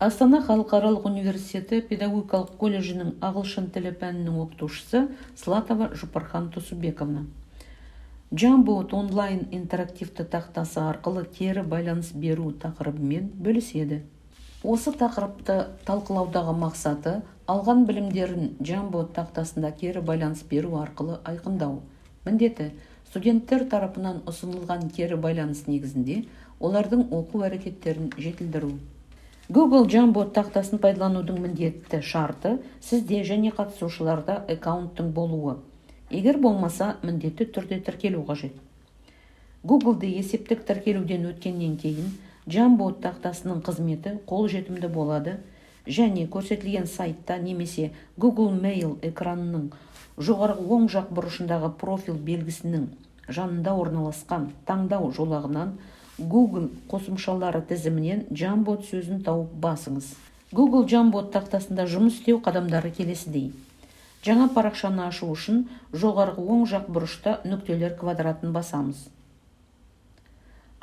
Астана халықаралық университеті педагогикалық колледжінің ағылшын тілі пәнінің оқытушысы Слатова Жупархан Тусубековна. Jamboard онлайн интерактивті тақтасы арқылы кері байланыс беру тақырыбымен бөліседі. Осы тақырыпты талқылаудағы мақсаты алған білімдерін Jamboard тақтасында кері байланыс беру арқылы айқындау. Міндеті студенттер тарапынан ұсынылған кері байланыс негізінде олардың оқу әрекеттерін жетілдіру. Google Jamboard тақтасын пайдаланудың міндетті шарты сізде және қатысушыларда аккаунттың болуы. Егер болмаса, міндетті түрде тіркелу қажет. Google-де есептік тіркелуден өткеннен кейін Jamboard тақтасының қызметі қолжетімді болады және көрсетілген сайтта немесе Google Mail экранының жоғарғы оң жақ бұрышындағы профиль белгісінің жанында орналасқан таңдау жолағынан Google қосымшалары тізімінен Jamboard сөзін тауып басыңыз. Google Jamboard тақтасында жұмыс істеу қадамдары келесідей. Жаңа парақшаны ашу үшін жоғарғы оң жақ бұрышта нүктелер квадратын басамыз.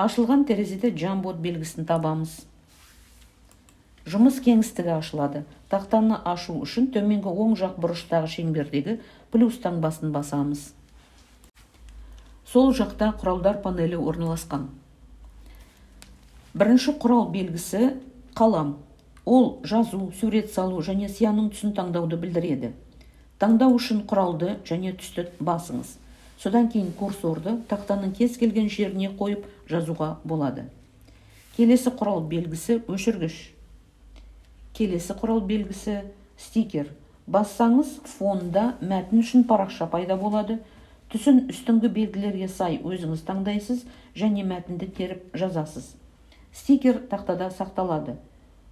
Ашылған терезеде Jamboard белгісін табамыз. Жұмыс кеңістігі ашылады. Тақтаны ашу үшін төменгі оң жақ бұрыштағы шеңбердегі плюс таңбасын басамыз. Сол жақта құралдар панелі орналасқан. Бірінші құрал белгісі қалам. Ол жазу, сурет салу және сияның түсін таңдауды білдіреді. Таңдау үшін құралды және түсті басыңыз. Содан кейін курсорды тақтаның кез келген жеріне қойып жазуға болады. Келесі құрал белгісі өшіргіш. Келесі құрал белгісі стикер. Бассаңыз фонда мәтін үшін парақша пайда болады. Түсін үстіңгі белгілерге сай өзіңіз таңдайсыз және мәтінді теріп жазасыз. Стикер тақтада сақталады.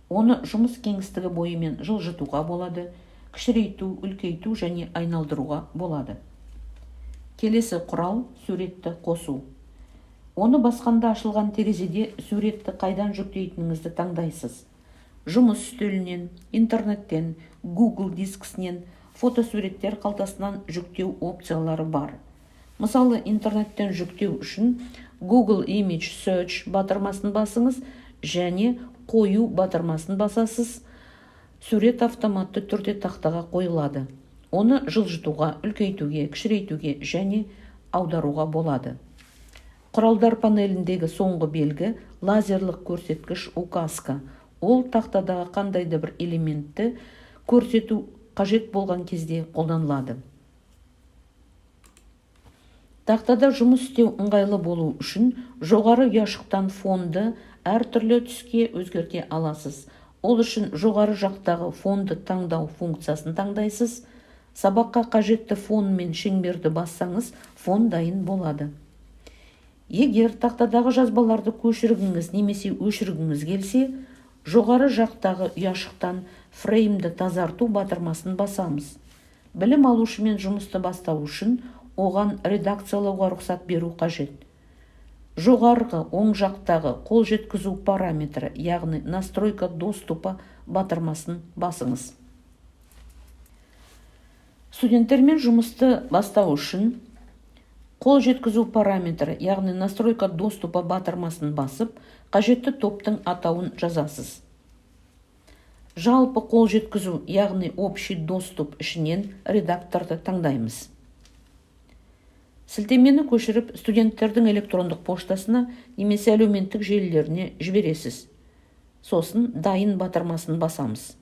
Оны жұмыс кеңістігі бойымен жылжытуға болады, кішірейту, үлкейту және айналдыруға болады. Келесі құрал суретті қосу. Оны басқанда ашылған терезеде суретті қайдан жүктейтініңізді таңдайсыз. Жұмыс үстелінен, интернеттен, Google дискісінен, фотосуреттер қалтасынан жүктеу опциялары бар. Мысалы, интернеттен жүктеу үшін Google Image Search батырмасын басыңыз және қою батырмасын басасыз. Сурет автоматты түрде тақтаға қойылады. Оны жылжытуға, үлкейтуге, кішірейтуге және аударуға болады. Құралдар панеліндегі соңғы белгі лазерлік көрсеткіш указка. Ол тақтадағы қандайды бір элементті көрсету қажет болған кезде қолданылады. Тақтада жұмыс істеу ыңғайлы болу үшін жоғары ұяшықтан фонды әртүрлі түске өзгерте аласыз. Ол үшін жоғары жақтағы фонды таңдау функциясын таңдайсыз. Сабаққа қажетті фон мен шеңберді бассаңыз, фон дайын болады. Егер тақтадағы жазбаларды көшіргіңіз немесе өшіргіңіз келсе, жоғары жақтағы ұяшықтан фреймді тазарту батырмасын басамыз. Білім алушымен жұмысты бастау үшін оған редакциялауға рұқсат беру қажет. Жоғарғы оң жақтағы қол жеткізу параметрі, яғни настройка доступа батырмасын басыңыз. Студенттермен жұмысты бастау үшін қол жеткізу параметрі, яғни настройка доступа батырмасын басып, қажетті топтың атауын жазасыз. Жалпы қол жеткізу, яғни общий доступ ішінен редакторды таңдаймыз. Сілтемені көшіріп студенттердің электрондық поштасына немесе әлеуметтік желілеріне жібересіз. Сосын дайын батырмасын басамыз.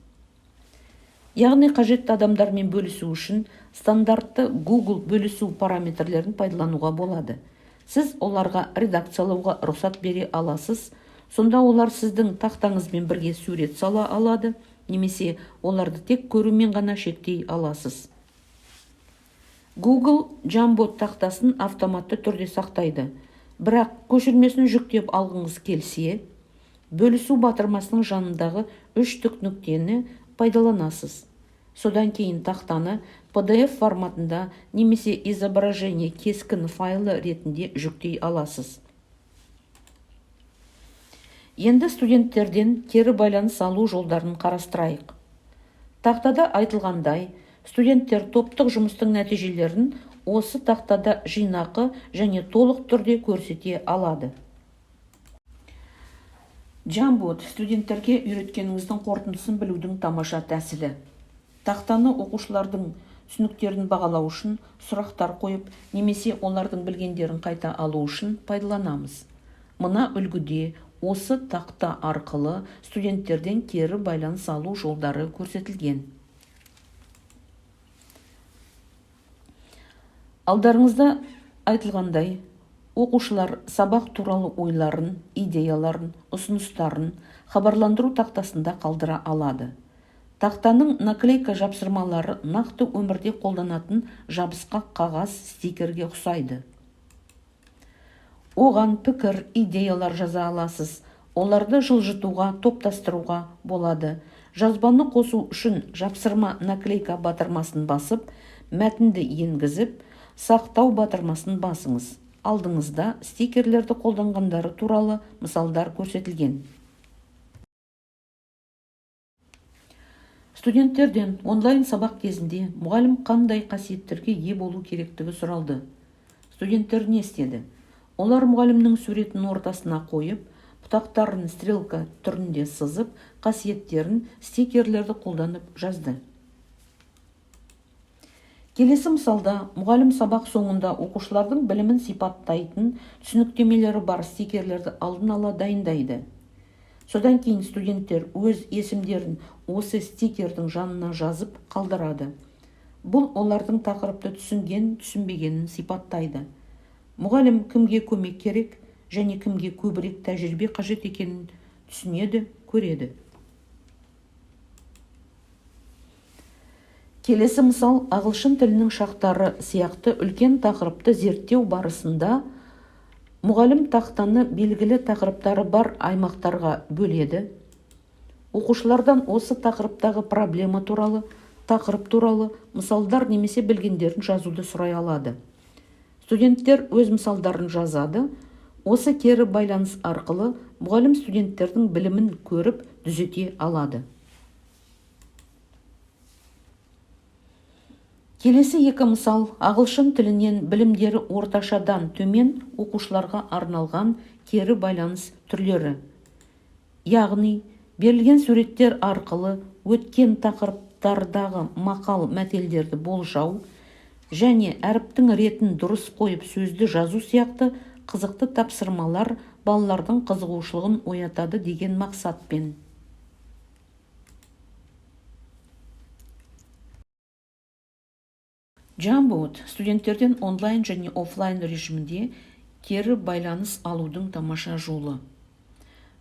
Яғни қажетті адамдармен бөлісу үшін стандартты Google бөлісу параметрлерін пайдалануға болады. Сіз оларға редакциялауға рұқсат бере аласыз. Сонда олар сіздің тақтаңызбен бірге сурет сала алады, немесе оларды тек көрумен ғана шектей аласыз. Google Jamboard тақтасын автоматты түрде сақтайды. Бірақ көшірмесін жүктеп алғыңыз келсе, бөлісу батырмасының жанындағы 3 түк нүктені пайдаланасыз. Содан кейін тақтаны PDF форматында немесе изображение кескін файлы ретінде жүктей аласыз. Енді студенттерден кері байланыс алу жолдарын қарастырайық. Тақтада айтылғандай, студенттер топтық жұмыстың нәтижелерін осы тақтада жинақы және толық түрде көрсете алады. Jamboard студенттерге үйреткеніңіздің қорытындысын білудің тамаша тәсілі. Тақтаны оқушылардың түсініктерін бағалау үшін сұрақтар қойып, немесе олардың білгендерін қайта алу үшін пайдаланамыз. Мына үлгіде осы тақта арқылы студенттерден кері байланыс алу жолдары көрсетілген. Алдарыңызда айтылғандай, оқушылар сабақ туралы ойларын, идеяларын, ұсыныстарын хабарландыру тақтасында қалдыра алады. Тақтаның наклейка жапсырмалары нақты өмірде қолданатын жабысқақ қағаз стикерге ұқсайды. Оған пікір, идеялар жаза аласыз. Оларды жылжытуға, топтастыруға болады. Жазбаны қосу үшін жапсырма наклейка батырмасын басып, мәтінді енгізіп, сақтау батырмасын басыңыз. Алдыңызда стикерлерді қолданғандары туралы мысалдар көрсетілген. Студенттерден онлайн сабақ кезінде мұғалім қандай қасиеттерге ие болу керектігі сұралды. Студенттер не істеді? Олар мұғалімнің суретін ортасына қойып, бұтақтарын стрелка түрінде сызып, қасиеттерін стикерлерді қолданып жазды. Келесі мысалда мұғалім сабақ соңында оқушылардың білімін сипаттайтын түсініктемелері бар стикерлерді алдын ала дайындайды. Содан кейін студенттер өз есімдерін осы стикердің жанына жазып қалдырады. Бұл олардың тақырыпты түсінген, түсінбегенін сипаттайды. Мұғалім кімге көмек керек және кімге көбірек тәжірибе қажет екенін түсінеді, көреді. Келесі мысал, ағылшын тілінің шақтары сияқты үлкен тақырыпты зерттеу барысында мұғалім тақтаны белгілі тақырыптары бар аймақтарға бөледі. Оқушылардан осы тақырыптағы проблема туралы, тақырып туралы мысалдар немесе білгендерін жазуды сұрай алады. Студенттер өз мысалдарын жазады. Осы кері байланыс арқылы мұғалім студенттердің білімін көріп, түзете алады. Келесі екі мысал, ағылшын тілінен білімдері орташадан төмен оқушыларға арналған кері байланыс түрлері. Яғни, берілген суреттер арқылы өткен тақырыптардағы мақал мәтелдерді болжау және әріптің ретін дұрыс қойып сөзді жазу сияқты қызықты тапсырмалар балалардың қызығушылығын оятады деген мақсатпен. Jamboard студенттерден онлайн және офлайн режимінде кері байланыс алудың тамаша жолы.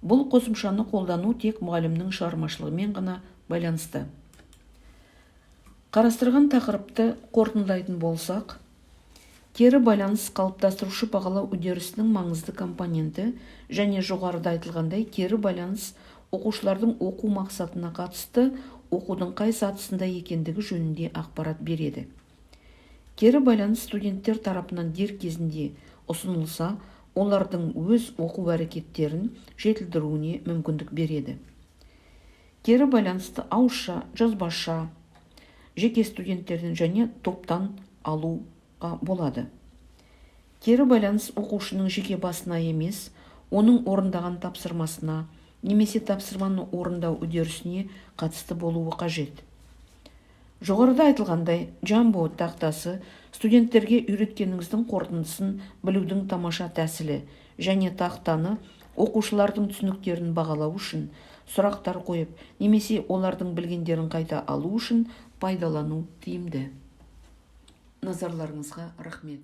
Бұл қосымшаны қолдану тек мұғалімнің шығармашылығымен ғана байланысты. Қарастырған тақырыпты қорытындылайтын болсақ, кері байланыс қалыптастырушы бағалау үдерісінің маңызды компоненті және жоғарыда айтылғандай кері байланыс оқушылардың оқу мақсатына қатысты оқудың қай сатысында екендігі жөнінде ақпарат береді. Кері байланыс студенттер тарапынан дер кезінде ұсынылса, олардың өз оқу әрекеттерін жетілдіруіне мүмкіндік береді. Кері байланысты ауызша, жазбаша, жеке студенттерден және топтан алуға болады. Кері байланыс оқушының жеке басына емес, оның орындаған тапсырмасына, немесе тапсырманы орындау үдерісіне қатысты болуы қажет. Жоғарыда айтылғандай, Jamboard тақтасы студенттерге үйреткеніңіздің қорытындысын білудің тамаша тәсілі және тақтаны оқушылардың түсініктерін бағалау үшін сұрақтар қойып, немесе олардың білгендерін қайта алу үшін пайдалану тиімді. Назарларыңызға рахмет.